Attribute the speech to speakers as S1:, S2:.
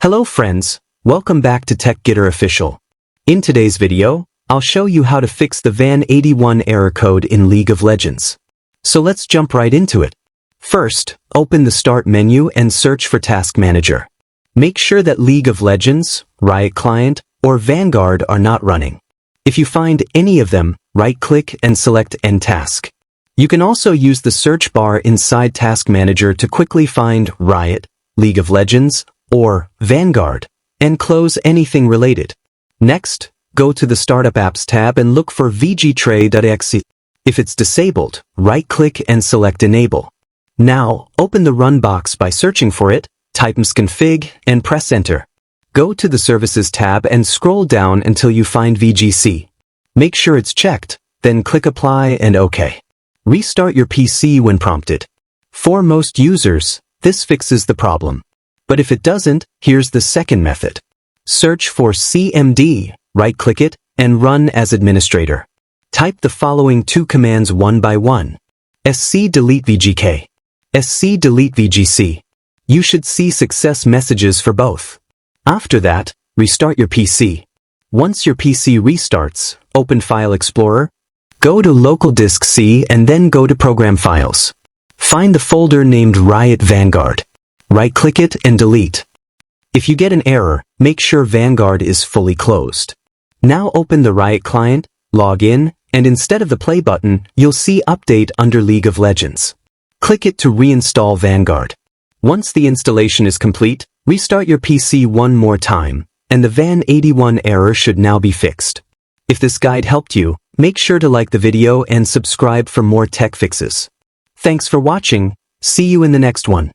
S1: Hello friends, welcome back to TechGetter Official. In today's video, I'll show you how to fix the VAN81 error code in League of Legends. So let's jump right into it. First, open the Start menu and search for Task Manager. Make sure that League of Legends, Riot Client, or Vanguard are not running. If you find any of them, right-click and select End Task. You can also use the search bar inside Task Manager to quickly find Riot, League of Legends, or Vanguard, and close anything related. Next, go to the Startup Apps tab and look for vgtray.exe. If it's disabled, right-click and select Enable. Now, open the Run box by searching for it, type msconfig, and press Enter. Go to the Services tab and scroll down until you find VGC. Make sure it's checked, then click Apply and OK. Restart your PC when prompted. For most users, this fixes the problem. But if it doesn't, here's the second method. Search for CMD, right-click it, and run as administrator. Type the following two commands one by one. sc delete VGK. sc delete VGC. You should see success messages for both. After that, restart your PC. Once your PC restarts, open File Explorer, go to Local Disk C and then go to Program Files. Find the folder named Riot Vanguard. Right-click it and delete. If you get an error, make sure Vanguard is fully closed. Now open the Riot client, log in, and instead of the play button, you'll see Update under League of Legends. Click it to reinstall Vanguard. Once the installation is complete, restart your PC one more time, and the VAN81 error should now be fixed. If this guide helped you, make sure to like the video and subscribe for more tech fixes. Thanks for watching. See you in the next one.